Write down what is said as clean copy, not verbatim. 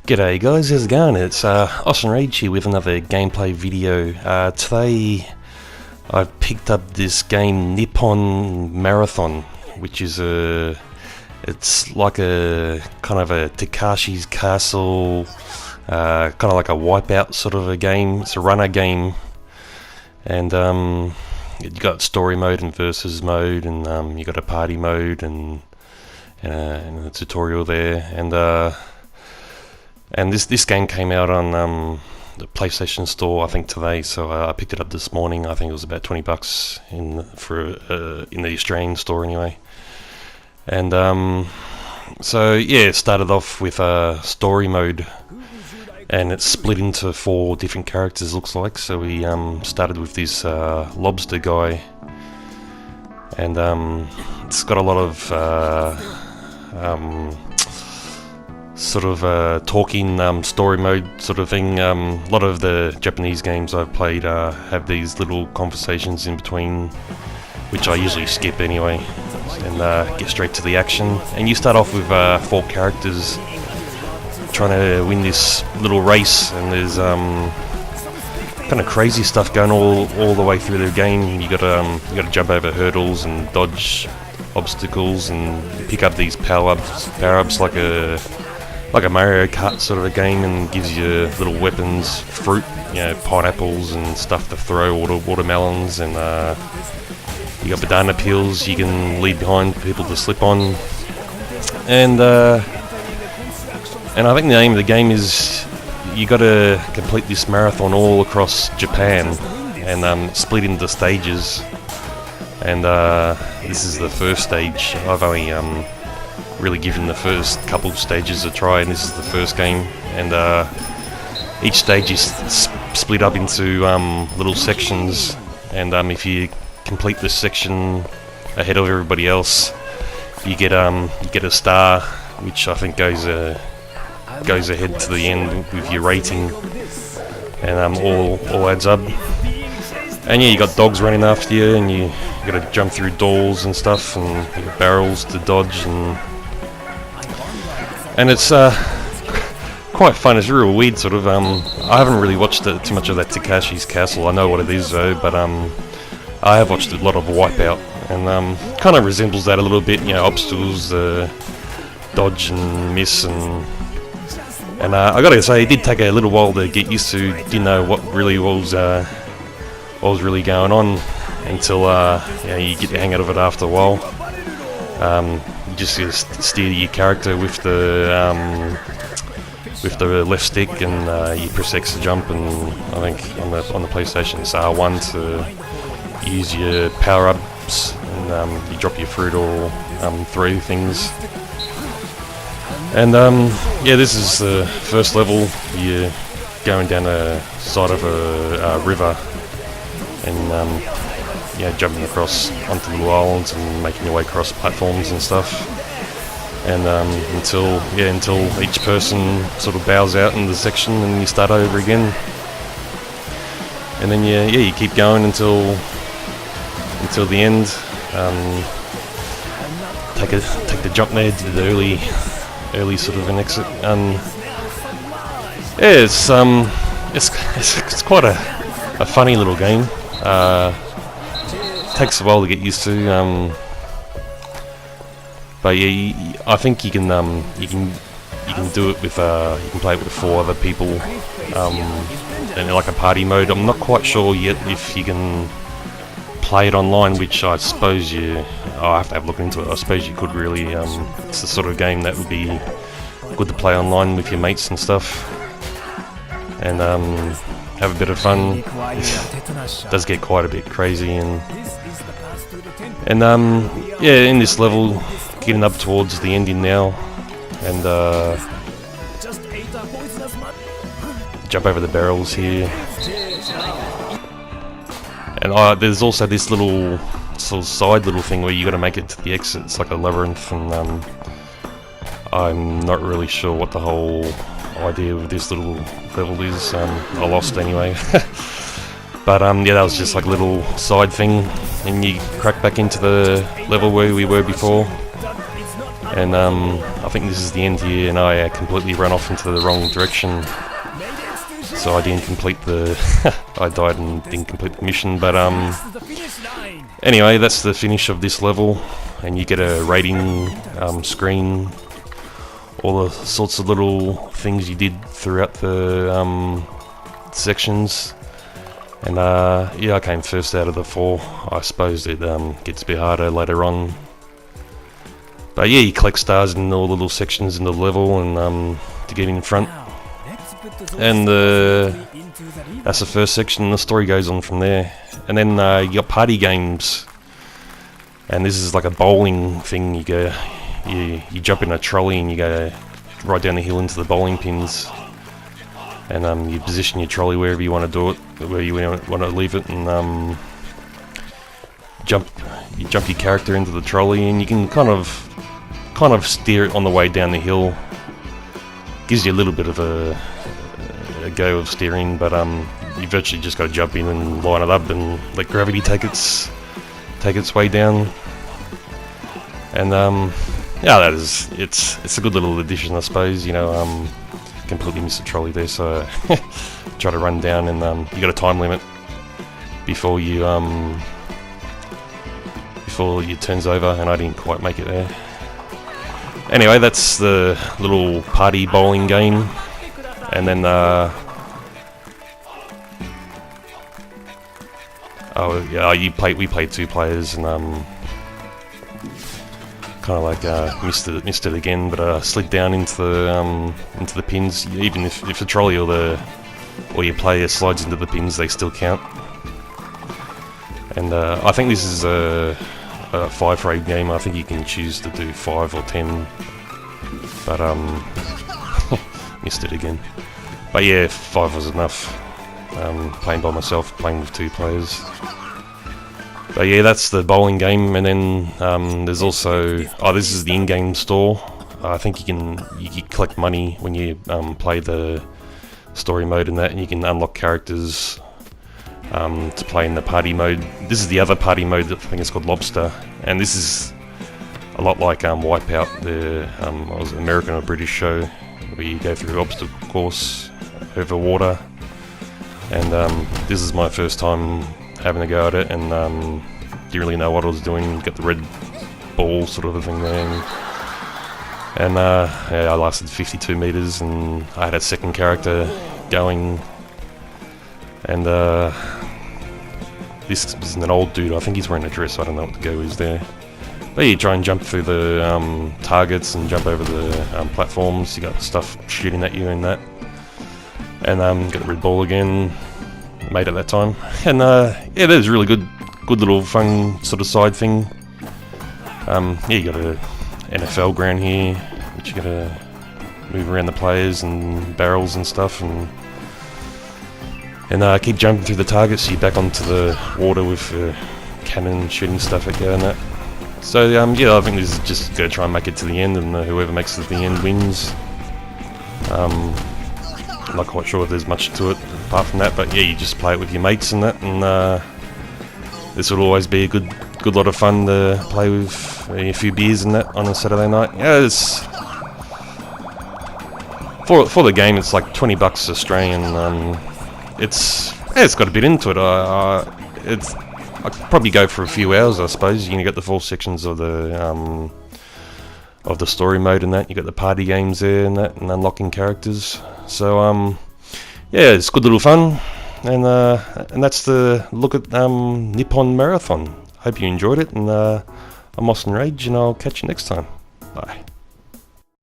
G'day guys, how's it going? It's Austin Rage here with another gameplay video. Today I picked up this game Nippon Marathon, which is it's like a kind of a Takashi's Castle, kind of like a Wipeout sort of a game. It's a runner game, and you got story mode and versus mode, and you got a party mode and a tutorial there, and this game came out on the PlayStation Store, I think today. So I picked it up this morning. I think it was about $20 in the Australian store anyway. And so yeah, it started off with story mode, and it's split into 4 different characters, looks like. So we started with this lobster guy, and it's got a lot of sort of talking story mode sort of thing. A lot of the Japanese games I've played have these little conversations in between, which I usually skip anyway, and get straight to the action. And you start off with 4 characters trying to win this little race, and there's kind of crazy stuff going all the way through the game. You gotta jump over hurdles and dodge obstacles and pick up these power-ups like a Mario Kart sort of a game, and gives you little weapons, fruit, pineapples and stuff to throw, watermelons, and you got banana peels you can leave behind for people to slip on. And I think the name of the game is you got to complete this marathon all across Japan, and split into stages. And this is the first stage. I've only really given the first couple of stages a try, and this is the first game. And each stage is split up into little sections, and if you complete this section ahead of everybody else, you get a star, which I think goes ahead to the end with your rating, and all adds up. And yeah, you got dogs running after you, and you got to jump through doors and stuff, and you got barrels to dodge, and it's quite fun. It's real weird, sort of. I haven't really watched too much of that Takashi's Castle. I know what it is though, but I have watched a lot of Wipeout, and kind of resembles that a little bit. Obstacles, dodge and miss, and I gotta say, it did take a little while to get used to. Didn't know what was really going on until you get the hang of it after a while. You just steer your character with the left stick, and you press X to jump, and I think on the PlayStation it's R1 to use your power-ups, and you drop your fruit or throw things. And yeah, this is the first level. You're going down the side of a river, and jumping across onto little islands and making your way across platforms and stuff, and until each person sort of bows out in the section, and you start over again. And then you keep going until the end. Take the jump there, do the early sort of an exit. Yeah, it's quite a funny little game. Takes a while to get used to, but yeah, I think you can do it with you can play it with 4 other people, and like a party mode. I'm not quite sure yet if you can play it online, which I suppose I'll have to have a look into it. I suppose you could really. It's the sort of game that would be good to play online with your mates and stuff, and have a bit of fun. It does get quite a bit crazy, and yeah, in this level, getting up towards the ending now, and jump over the barrels here. And there's also this little sort of side little thing where you got to make it to the exit. It's like a labyrinth, and I'm not really sure what the whole idea of this little level is. I lost anyway. But yeah, that was just like a little side thing, and you crack back into the level where we were before. And I I think this is the end here, and I completely ran off into the wrong direction. So I didn't complete the... I died and didn't complete the mission, but anyway, that's the finish of this level, and you get a rating screen, all the sorts of little things you did throughout the sections, and yeah, I came first out of the 4. I suppose it gets a bit harder later on. But yeah, you collect stars in all the little sections in the level, and to get in front. And that's the first section. The story goes on from there. And then you got party games, and this is like a bowling thing. You go, you jump in a trolley and you go right down the hill into the bowling pins, and you position your trolley wherever you want to do it, where you want to leave it, and jump your character into the trolley, and you can kind of steer it on the way down the hill. Gives you a little bit of a go of steering, but you've actually just got to jump in and line it up and let gravity take its way down. And yeah, it's a good little addition, I suppose. You know, completely missed the trolley there, so try to run down, and you got a time limit before you turns over, and I didn't quite make it there. Anyway, that's the little party bowling game, and then oh yeah, we played 2 players, and kind of like missed it again, but slid down into the pins. Even if the trolley or your player slides into the pins, they still count. And I think this is a 5-frame game. I think you can choose to do 5 or 10, but missed it again. But yeah, 5 was enough. Playing by myself, playing with 2 players. But yeah, that's the bowling game. And then there's also, this is the in-game store. I think you can collect money when you play the story mode and that, and you can unlock characters to play in the party mode. This is the other party mode that I think is called Lobster, and this is a lot like Wipeout, the was it American or British show, where you go through the obstacle course over water. And this is my first time having a go at it, and didn't really know what I was doing. Got the red ball sort of a thing there, and yeah, I lasted 52 meters, and I had a second character going, and this is an old dude. I think he's wearing a dress, so I don't know what the go is there. But you try and jump through the targets and jump over the platforms. You got stuff shooting at you and that. And got the red ball again. Made it that time. And yeah, that was really good little fun sort of side thing. Yeah, you got a NFL ground here, which you got to move around the players and barrels and stuff, and keep jumping through the targets, so you're back onto the water with cannon shooting stuff at you and that. So yeah, I think this is just going to try and make it to the end, and whoever makes it to the end wins. I'm not quite sure if there's much to it apart from that, but yeah, you just play it with your mates and that, and this will always be a good lot of fun to play with a few beers and that on a Saturday night. Yeah, it's for the game, it's like $20 Australian. It's got a bit into it. I'd probably go for a few hours, I suppose. You can get the 4 sections of the story mode and that. You got the party games there and that, and unlocking characters. So yeah, it's good little fun, and that's the look at Nippon Marathon. Hope you enjoyed it, and I'm Austin Rage, and I'll catch you next time. Bye.